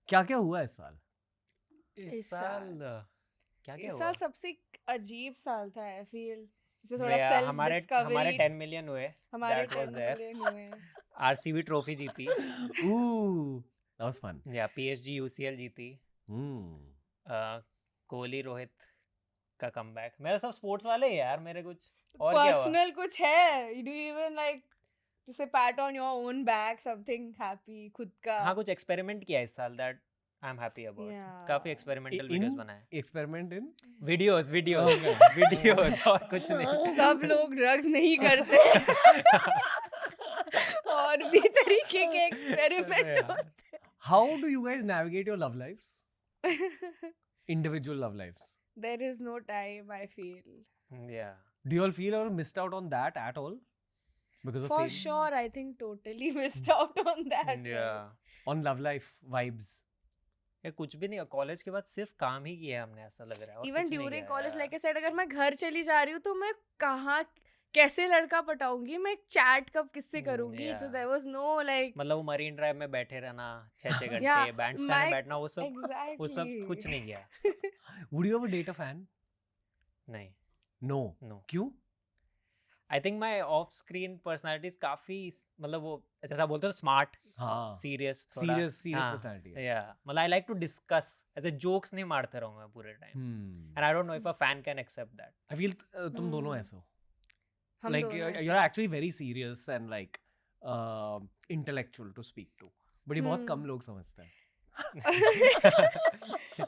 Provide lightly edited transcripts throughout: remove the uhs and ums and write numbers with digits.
क्या क्या हुआ इस साल? इस साल क्या क्या इस हुआ? साल सबसे अजीब साल था आई फील. इसे थोड़ा भैया, सेल्फ हमारे डिस्कवरी. 10 मिलियन हुए. हमारे That was 10 there. मिलियन हुए. RCB ट्रॉफी जीती. Ooh, that was fun. या PSG UCL जीती. कोहली रोहित का कमबैक. मेरा सब स्पोर्ट्स वाले ही यार. मेरे कुछ और क्या हुआ? पर्सनल कुछ है? डू यू इवन लाइक जैसे PAT on your own back something happy खुद का? हाँ, कुछ एक्सपेरिमेंट किया इस साल. That I am happy about. Yeah. काफी एक्सपेरिमेंटल वीडियोस In बनाए. experiment in videos Okay. Videos और कुछ नहीं. सब लोग ड्रग्स नहीं करते. और भी तरीके के एक्सपेरिमेंट होते how do you guys navigate your love lives? Individual love lives. There is no time, I feel. Yeah. Do you all feel or missed out on that at all? Because of For fame? sure, I think totally missed out on that. Yeah. On love life vibes. ये कुछ भी नहीं. College के बाद सिर्फ काम ही किया है हमने, ऐसा लग रहा है. और Even कुछ नहीं during किया college, यार. like I said, अगर मैं घर चली जा रही हूँ तो मैं कहाँ कैसे लड़का पटाऊंगी? मैं चैट कब किससे करूंगी? So yeah. there was no like मतलब वो मरीन ड्राइव में बैठे रहना 6 घंटे, Yeah, बैंड स्टैंड में my- बैठना, वो सब exactly. कुछ नहीं किया. Would you ever date a fan? नहीं. No. No. क्यों? I think my off screen personalities काफी, मतलब वो जैसा बोलते हो स्मार्ट, हाँ. Serious Serious personality. है. या मतलब आई लाइक टू डिस्कस. ऐसे जोक्स नहीं मारते रहूंगा पूरे time. And I don't know if a fan can accept that. I feel तुम दोनों ऐसे हो. हम Like दोनों ऐसे- you're actually very serious and like intellectual to speak to. But ये बहुत कम लोग समझते हैं.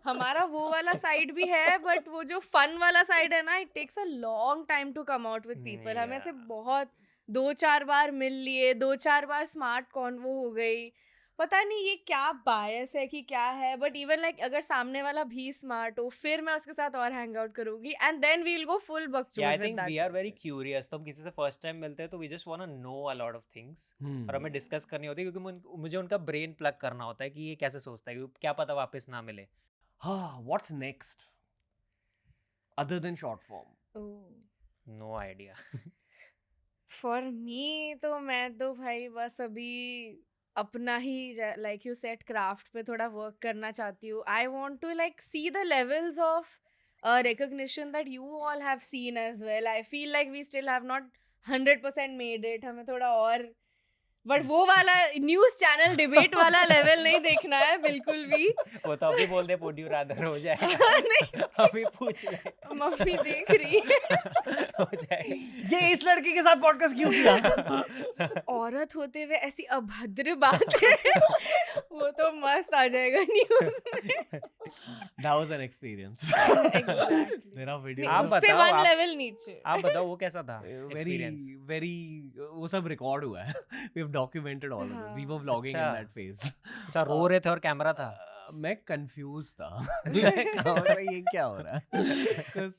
हमारा वो वाला साइड भी है, बट वो जो फन वाला साइड है ना, it takes a long time to come out with people. हम ऐसे Yeah. बहुत 2-4 बार मिल लिए, 2-4 बार स्मार्ट कॉन्वो हो गई. पता नहीं ये क्या बायस है कि क्या है, बट इवन लाइक अगर सामने वाला भी स्मार्ट हो, फिर मैं उसके साथ और हैंग आउट करूंगी and then we will go full बकचोद Yeah, I with think that. we are very curious. तो हम किसी से फर्स्ट टाइम मिलते हैं तो we just wanna know a lot of things. और हमें डिस्कस करनी होती है क्योंकि मुझे उनका ब्रेन प्लग करना होता है कि ये कैसे सोचता है, क्योंकि क्या पता वापस ना मिले. What's next? Other than short form. No idea. For me तो मैं तो भाई बस अभी अपना ही लाइक यू सेट क्राफ्ट पे थोड़ा वर्क करना चाहती हूँ. I want to like see the levels of recognition that you all have seen as well. I feel like we still have not 100% made it. हमें थोड़ा और बट वो वाला न्यूज़ चैनल डिबेट वाला लेवल नहीं देखना है बिल्कुल भी. वो तो अभी बोल दे would you rather हो जाएगा. नहीं, अभी पूछ ले. मम्मी देख रही है. हो जाएगा. ये इस लड़के के साथ पॉडकास्ट क्यों किया? औरत होते हुए ऐसी अभद्र बात है. वो तो मस्त आ जाएगा न्यूज़ में. That was an experience. Exactly. There are videos. आप उससे बताओ, वन आप- लेवल नीचे. आप बताओ वो कैसा था very एक्सपीरियंस. very वो सब रिकॉर्ड हुआ है. We have documented all of this. We were vlogging in अच्छा. that phase. अच्छा, रो रहे थे और कैमरा था. मैं कंफ्यूज था. मैं कहा था ये क्या हो रहा है? Because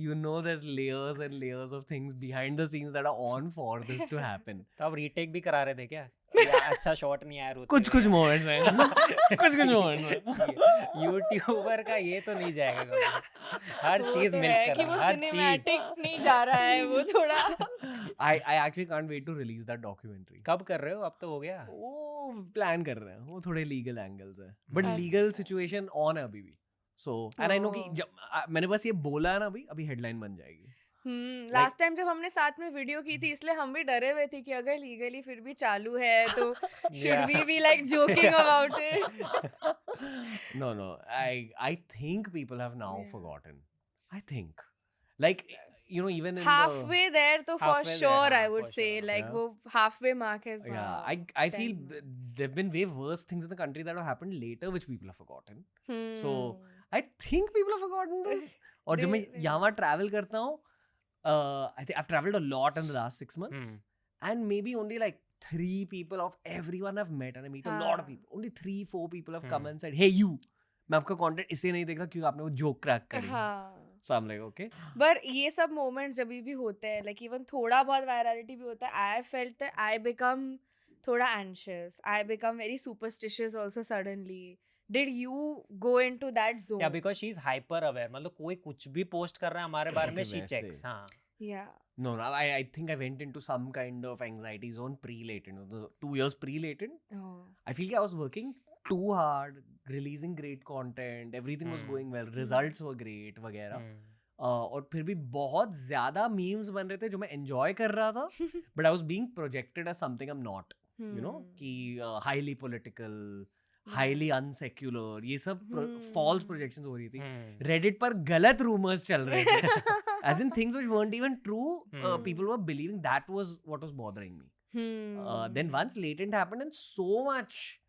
you know there's layers and layers of things behind the scenes that are on for this to happen. तो आप रीटेक भी करा रहे थे क्या? या अच्छा शॉट नहीं आया रोते कुछ कुछ हुए? मोमेंट्स हैं. कुछ moments. यूट्यूबर का ये तो नहीं जाएगा कभी. हर वो चीज तो मिल है कर कि वो हर चीज. सिनेमैटिक नहीं जा रहा है वो थोड़ा. I actually can't wait to release that documentary. कब कर रहे हो? अब तो हो गया. वो प्लान कर रहे हैं. वो थोड़े लीगल एंगल्स है, बट अच्छा. लीगल सिचुएशन ऑन है अभी भी. सो एंड आई नो कि Oh. जब मैंने बस ये बोला है ना, अभी हेडलाइन बन जाएगी. लास्ट टाइम जब हमने साथ में वीडियो की थी इसलिए हम भी डरे हुए थे कि अगर लीगली फिर भी चालू है तो should we be like joking about it. No, I think people have now Yeah. forgotten. I think, like, you know, even in halfway there तो for Halfway there, sure I हाँ, would for say sure. like Yeah. वो halfway mark is the yeah, I feel there've been way worse things in the country that have happened later which people have forgotten. So I think people have forgotten this. और जब मैं They- यहाँ travel करता हूँ, I think I've traveled a lot in the last 6 months, and maybe only like 3 people of everyone I've met, and I meet a lot of हाँ. people. Only 3-4 people have come and said, "Hey, you, मैं आपका content इससे नहीं देखा क्योंकि आपने वो joke crack करी." हाँ. So I'm like, okay. पर ये सब मोमेंट्स जब भी होते हैं लाइक इवन थोड़ा बहुत वायरलिटी भी होता है I felt that I become थोड़ा anxious. I become very superstitious also suddenly. Did you go into that zone? या because she is hyper aware. मतलब कोई कुछ भी पोस्ट कर रहा है हमारे बारे में, शी वैसे. चेक्स. हाँ. या No, I think I went into some kind of anxiety zone pre-latent. 2 years pre-latent. I feel like I was working too hard, releasing great content, everything was going well, results were great वगैरह. और फिर भी बहुत ज़्यादा memes बन रहे थे जो मैं enjoy कर रहा था, but I was being projected as something I'm not. You know, कि highly political, highly unsecular, ये सब false projections हो रही थी. Reddit पर गलत rumors चल रहे थे. As in things which weren't even true, people were believing that was what was bothering me. Then once Latent happened and so much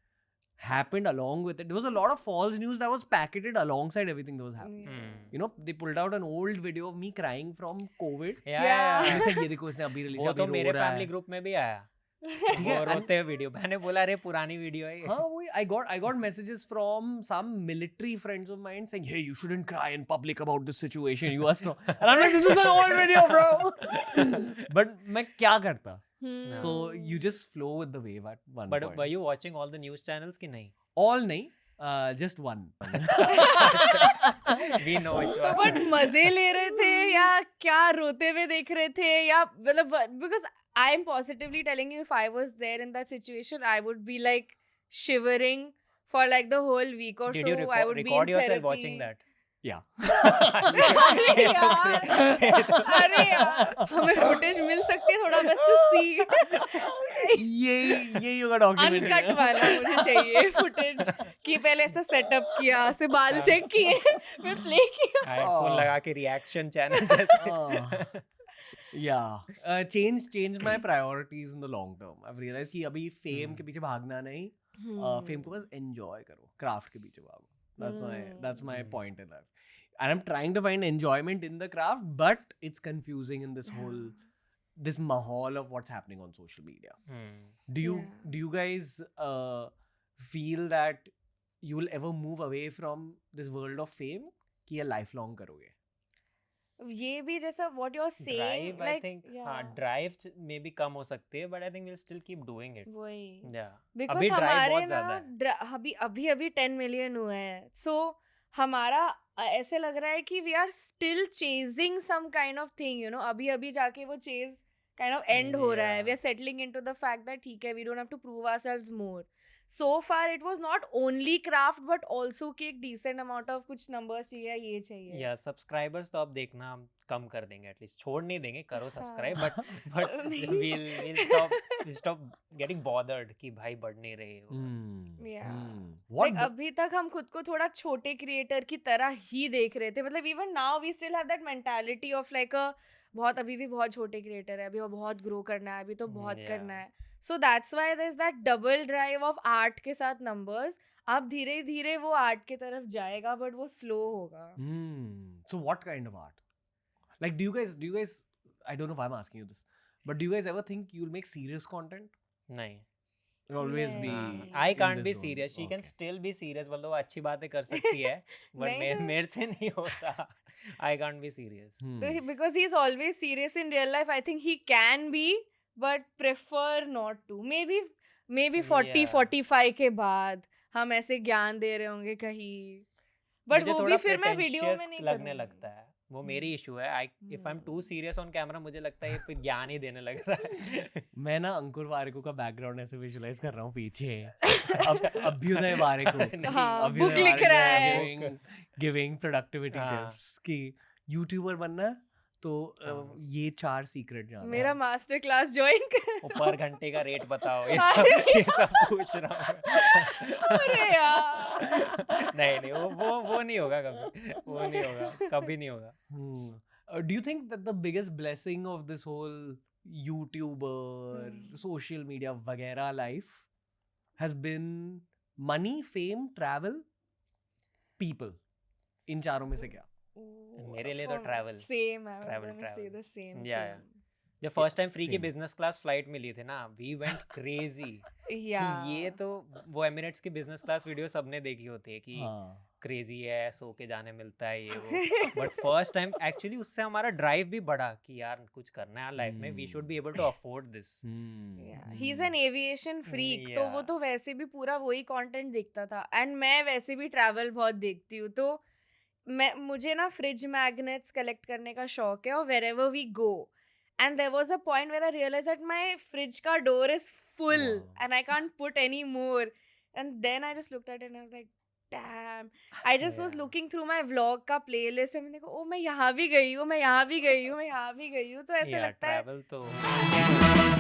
happened along with it. There was a lot of false news that was packeted alongside everything that was happening. You know, they pulled out an old video of me crying from COVID. Yeah. And they said, ये देखो इसने अभी release वो तो मेरे family group में भी आया. वो रोते हुए वीडियो. मैंने बोला अरे पुरानी वीडियो है. हाँ वो I got messages from some military friends of mine saying, hey, you shouldn't cry in public about this situation. You are strong. And I'm like, this is an old video, bro. But मैं क्या करता? So you just flow with the wave at one point. But were you watching all the news channels कि नहीं? All नहीं, just one. We know which one. But मजे ले रहे थे या क्या रोते हुए देख रहे थे या मतलब because I'm positively telling you if I was there in that situation I would be like shivering for like the whole week or Did so. you I would be in record yourself therapy. watching that? Yeah. अरे यार हमें footage मिल सकती है थोड़ा बस to see. ये होगा documentary. Uncut वाला मुझे चाहिए footage कि पहले ऐसा setup किया, ऐसे बाल check किए, फिर play किया. Headphone लगा के reaction channel जैसे. Yeah, change my priorities in the long term. I've realized कि अभी fame के पीछे भागना नहीं, fame को बस enjoy करो, craft के पीछे भागो. That's my point in life. And I'm trying to find enjoyment in the craft, but it's confusing in this whole this mahal of what's happening on social media. Do you guys feel that you will ever move away from this world of fame कि ये lifelong करोगे? ये भी जैसा what you're saying Drive, like I think drive में भी कम हो सकती है, but I think we'll still keep doing it. वही Yeah. because अभी drive हमारे बहुत ज़्यादा है. अभी 10 million हुए हैं so हमारा ऐसे लग रहा है कि we are still chasing some kind of thing, you know, अभी जाके वो chase kind of end हो रहा है. We are settling into the fact that ठीक है, we don't have to prove ourselves more. So far it was not only craft but also कि एक decent amount of कुछ numbers चाहिए, ये चाहिए. Yeah, subscribers तो अब देखना हम कम कर देंगे, at least छोड़ नहीं देंगे, करो subscribe, but we'll stop getting bothered कि भाई बढ़ नहीं रहे हो. Like अभी तक हम खुद को थोड़ा छोटे creator की तरह ही देख रहे थे, मतलब even now we still have that mentality of like a बहुत अभी भी बहुत छोटे creator है, अभी बहुत grow करना है, अभी तो बहुत करना है. So that's why there's that double drive of art के साथ numbers. अब धीरे धीरे वो art के तरफ जाएगा, but वो slow होगा. So what kind of art? Like do you guys I don't know if I'm asking you this, but do you guys ever think you'll make serious content? नहीं. You'll always be I in can't this be zone. serious. She can Okay. still be serious. मतलब वो अच्छी बातें कर सकती है, but मेरे से नहीं होता. I can't be serious. Because he's always serious in real life. I think he can be, but prefer not to. Maybe 40-45 के बाद हम ऐसे ज्ञान दे रहे होंगे कहीं. But वो भी फिर मैं वीडियो में नहीं लगने लगता है. वो मेरी इशू है. If I'm too serious on camera, मुझे लगता है ये फिर ज्ञान ही देने लग रहा है. मैं ना अंकुर वारिको का बैकग्राउंड ऐसे विजुलाइज कर रहा हूँ पीछे. अभ्युदय वारिको बुक लिख रहा है, गिविंग प्रोडक्टिविटी टिप्स कि यूट्यूबर बनना तो ये 4 सीक्रेट जानना. मेरा मास्टर क्लास ज्वाइन कर. पर घंटे का रेट बताओ, ये सब पूछ रहा हूँ. अरे यार नहीं वो नहीं होगा कभी. वो नहीं होगा, कभी नहीं होगा. Do you think that the biggest blessing of this whole YouTuber, social media वगैरह life has been money, fame, travel, people? इन चारों में से क्या? मेरे लिए तो travel. Same, I was Travel. gonna say the same. Yeah. जब फर्स्ट टाइम फ्री की बिजनेस क्लास फ्लाइट मिली थी ना, वी वेंट क्रेजी. कि ये तो वो एमिरेट्स की बिजनेस क्लास वीडियो सबने देखी होती है कि क्रेजी है, सो के जाने मिलता है ये वो. बट फर्स्ट टाइम एक्चुअली उससे हमारा ड्राइव भी बढ़ा कि यार कुछ करना है लाइफ में, we should be able to afford this. He is an aviation freak, तो वो तो वैसे भी पूरा वही कंटेंट देखता था. एंड मैं वैसे भी ट्रैवल बहुत देखती हूँ, तो मुझे ना फ्रिज मैग्नेट्स कलेक्ट करने का शौक है, और wherever we go. And there was a point where I realized that my fridge ka door is full and I can't put any more. And then I just looked at it and I was like, dam I just was Yeah. Looking through my vlog का playlist और मैंने देखा ओ मैं यहाँ भी गई हूँ, मैं यहाँ भी गई हूँ, मैं यहाँ भी गई हूँ, तो ऐसे Yeah, लगता है travel तो